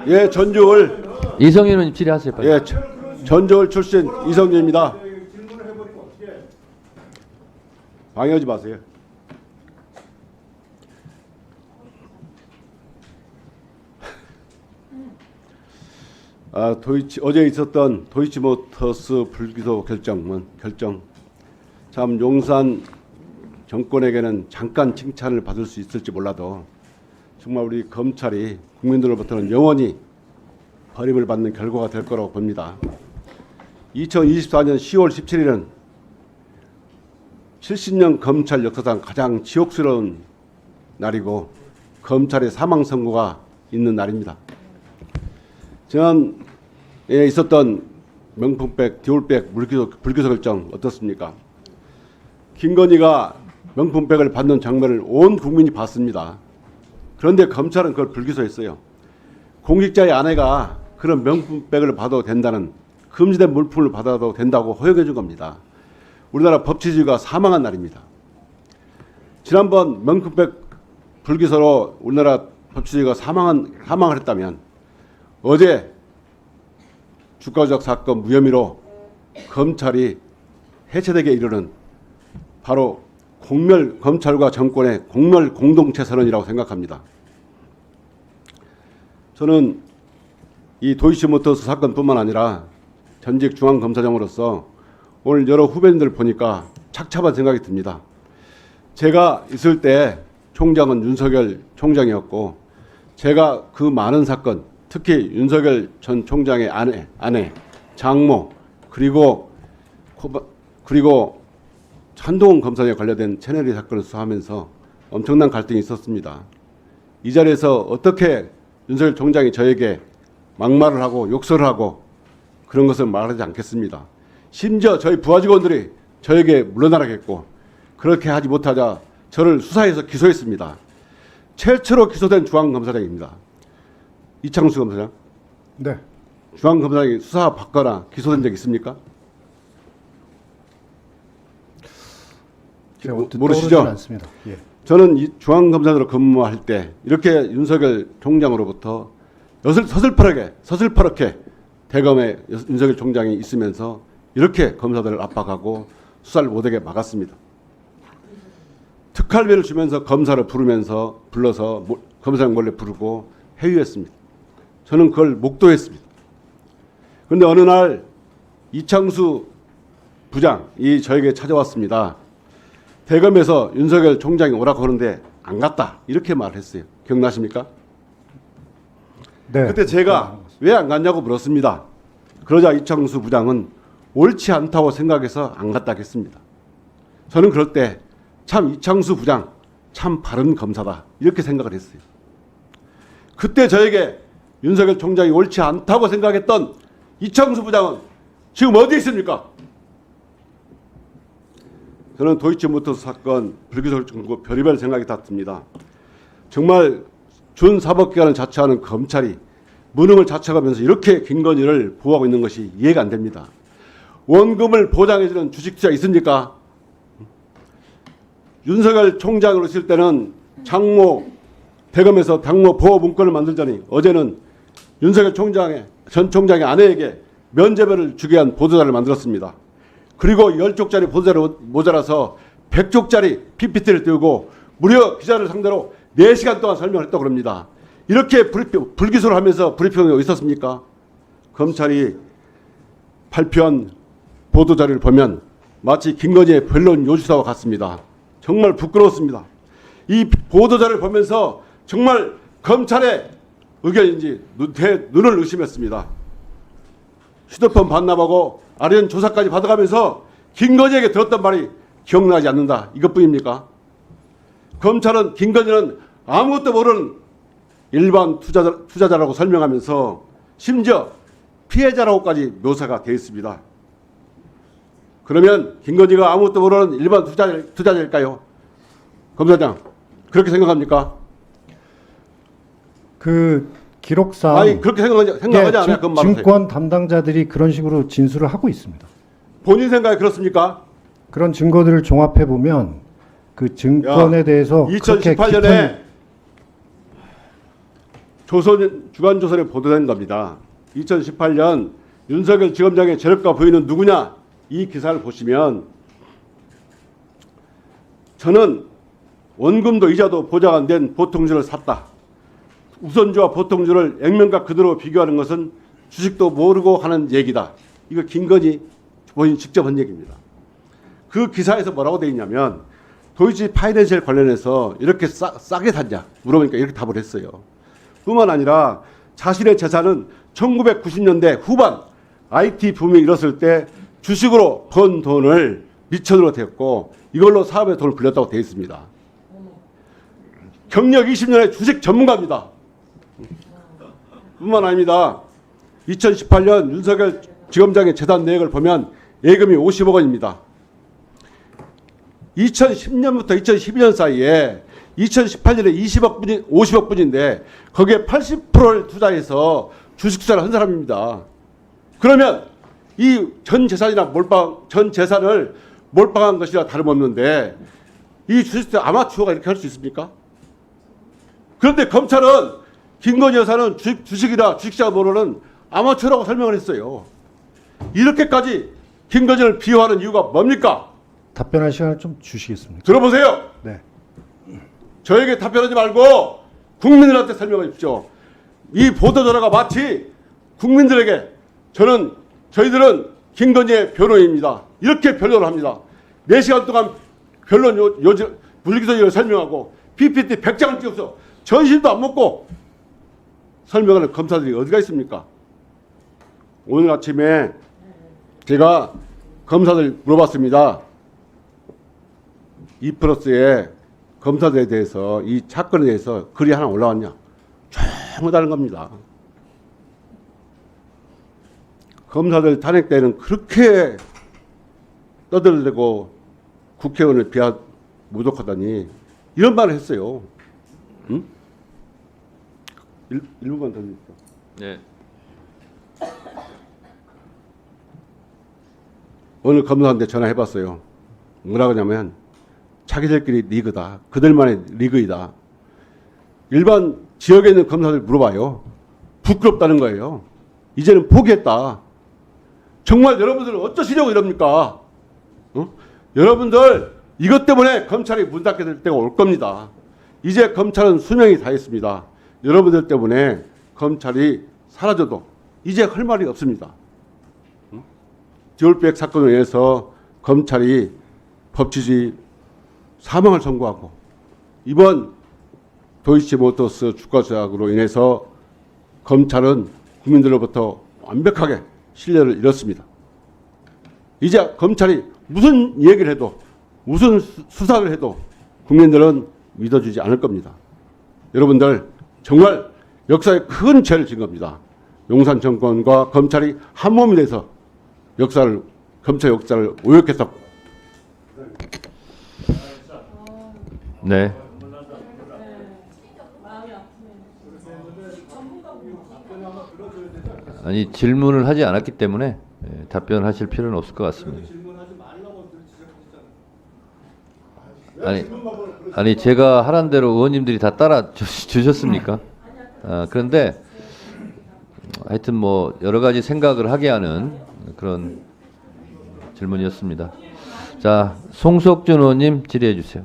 예, 전주울. 이성윤 의원님 질의하세요. 빨리. 예, 전주울 출신 이성준입니다. 방해하지 마세요. 어제 있었던 도이치모터스 불기소 결정 참 용산 정권에게는 잠깐 칭찬을 받을 수 있을지 몰라도 정말 우리 검찰이 국민들로부터는 영원히 버림을 받는 결과가 될 거라고 봅니다. 2024년 10월 17일은 70년 검찰 역사상 가장 지옥스러운 날이고 검찰의 사망 선고가 있는 날입니다. 지난해 있었던 명품백, 디올백 불기소 결정 어떻습니까? 김건희가 명품백을 받는 장면을 온 국민이 봤습니다. 그런데 검찰은 그걸 불기소했어요. 공직자의 아내가 그런 명품백을 받아도 된다는, 금지된 물품을 받아도 된다고 허용해 준 겁니다. 우리나라 법치주의가 사망한 날입니다. 지난번 명품백 불기소로 우리나라 법치주의가 사망을 했다면 어제 주가조작 사건 무혐의로 검찰이 해체되게 이르는 바로 검찰과 정권의 공멸 공동체 선언이라고 생각합니다. 저는 이 도이치모터스 사건뿐만 아니라 전직 중앙검사장으로서 오늘 여러 후배님들 보니까 착잡한 생각이 듭니다. 제가 있을 때 총장은 윤석열 총장이었고 제가 그 많은 사건, 특히 윤석열 전 총장의 아내 장모 그리고 한동훈 검사에 관련된 채널이 사건을 수사하면서 엄청난 갈등이 있었습니다. 이 자리에서 어떻게 윤석열 총장이 저에게 막말을 하고 욕설을 하고 그런 것을 말하지 않겠습니다. 심지어 저희 부하 직원들이 저에게 물러나라겠고 그렇게 하지 못하자 저를 수사해서 기소했습니다. 최초로 기소된 중앙검사장입니다. 이창수 검사장. 네. 중앙검사장이 수사 받거나 기소된 적 있습니까? 모르시죠? 않습니다. 예. 저는 이 중앙검사장으로 근무할 때 이렇게 윤석열 총장으로부터 서슬퍼렇게 대검에 윤석열 총장이 있으면서 이렇게 검사들을 압박하고 수사를 못하게 막았습니다. 특활비를 주면서 검사를 불러서 검사장 몰래 부르고 회유했습니다. 저는 그걸 목도했습니다. 그런데 어느 날 이창수 부장이 저에게 찾아왔습니다. 대검에서 윤석열 총장이 오라고 하는데 안 갔다 이렇게 말했어요. 기억나십니까? 네. 그때 제가 왜 안 갔냐고 물었습니다. 그러자 이창수 부장은 옳지 않다고 생각해서 안 갔다고 했습니다. 저는 그럴 때 참 이창수 부장 참 바른 검사다 이렇게 생각을 했어요. 그때 저에게 윤석열 총장이 옳지 않다고 생각했던 이창수 부장은 지금 어디에 있습니까? 저는 도이치모터스 사건 불기소 결정 별의별 생각이 다 듭니다. 정말 준사법기관을 자처하는 검찰이 무능을 자처하면서 이렇게 김건희를 보호하고 있는 것이 이해가 안 됩니다. 원금을 보장해주는 주식투자 있습니까? 윤석열 총장으로 있을 때는 대검에서 장모 보호 문건을 만들자니 어제는 윤석열 전 총장의 아내에게 면죄부를 주게 한 보도자를 만들었습니다. 그리고 10쪽짜리 보도자료 모자라서 100쪽짜리 PPT를 띄우고 무려 기자를 상대로 4시간 동안 설명을 했다고 합니다. 이렇게 불기소를 하면서 브리핑이 있었습니까? 검찰이 발표한 보도자료를 보면 마치 김건희의 변론 요지사와 같습니다. 정말 부끄러웠습니다. 이 보도자료를 보면서 정말 검찰의 의견인지 눈을 의심했습니다. 휴대폰 반납하고 아련 조사까지 받아가면서 김건희에게 들었던 말이 기억나지 않는다. 이것뿐입니까? 검찰은 김건희는 아무것도 모르는 일반 투자자라고 설명하면서 심지어 피해자라고까지 묘사가 되어 있습니다. 그러면 김건희가 아무것도 모르는 일반 투자자일까요? 검사장, 그렇게 생각합니까? 그 기록상 아니 그렇게 생각하지 않아요? 그건 말하세요. 증권 담당자들이 그런 식으로 진술을 하고 있습니다. 본인 생각에 그렇습니까? 그런 증거들을 종합해 보면 그 증권에 대해서 2018년에 주간조선에 보도된 겁니다. 2018년 윤석열 지검장의 재력가 부인은 누구냐? 이 기사를 보시면 저는 원금도 이자도 보장 안 된 보통주를 샀다. 우선주와 보통주를 액면가 그대로 비교하는 것은 주식도 모르고 하는 얘기다. 이거 김건희 본인 직접 한 얘기입니다. 그 기사에서 뭐라고 되어 있냐면 도이치 파이낸셜 관련해서 이렇게 싸게 샀냐 물어보니까 이렇게 답을 했어요. 뿐만 아니라 자신의 재산은 1990년대 후반 IT 붐이 일었을 때 주식으로 번 돈을 미천으로 되었고 이걸로 사업에 돈을 불렸다고 되어 있습니다. 경력 20년의 주식 전문가입니다. 뿐만 아닙니다. 2018년 윤석열 지검장의 재산 내역을 보면 예금이 50억 원입니다. 2010년부터 2012년 사이에 2018년에 50억 분인데 거기에 80%를 투자해서 주식 투자를 한 사람입니다. 그러면 이 전 재산이나 전 재산을 몰빵한 것이라 다름없는데 이 주식 투자 아마추어가 이렇게 할 수 있습니까? 그런데 검찰은 김건희 여사는 주식이나 주식시장 모르는 아마추어라고 설명을 했어요. 이렇게까지 김건희를 비호하는 이유가 뭡니까? 답변할 시간을 좀 주시겠습니까? 들어보세요. 네. 저에게 답변하지 말고 국민들한테 설명해 주십시오. 이 보도자료가 마치 국민들에게 저희들은 김건희의 변호인입니다. 이렇게 변론을 합니다. 4시간 동안 변론 물기소리를 설명하고 PPT 100장을 찍어서 전신도 안 먹고 설명하는 검사들이 어디가 있습니까? 오늘 아침에 제가 검사들 물어봤습니다. 이플러스에 검사들에 대해서 이 사건에 대해서 글이 하나 올라왔냐? 전부 다른 겁니다. 검사들 탄핵 때는 그렇게 떠들대고 국회의원을 모독하다니 이런 말을 했어요. 응? 1분만 더 드릴게요. 네. 오늘 검사한테 전화해봤어요. 뭐라고 하냐면 자기들끼리 리그다. 그들만의 리그이다. 일반 지역에 있는 검사들 물어봐요. 부끄럽다는 거예요. 이제는 포기했다. 정말 여러분들은 어쩌시려고 이럽니까? 여러분들 이것 때문에 검찰이 문 닫게 될 때가 올 겁니다. 이제 검찰은 수명이 다했습니다. 여러분들 때문에 검찰이 사라져도 이제 할 말이 없습니다. 디올백 사건에 의해서 검찰이 법치주의 사망을 선고하고 이번 도이치모터스 주가 조작으로 인해서 검찰은 국민들로부터 완벽하게 신뢰를 잃었습니다. 이제 검찰이 무슨 얘기를 해도 무슨 수사를 해도 국민들은 믿어주지 않을 겁니다. 여러분들 정말 역사에 큰 죄를 진 겁니다. 용산 정권과 검찰이 한 몸이 돼서 검찰 역사를 오역했었고. 네. 아니 질문을 하지 않았기 때문에 답변하실 필요는 없을 것 같습니다. 아니 제가 하란 대로 의원님들이 다 따라 주셨습니까? 그런데 하여튼 뭐 여러 가지 생각을 하게 하는 그런 질문이었습니다. 자, 송석준 의원님 질의해 주세요.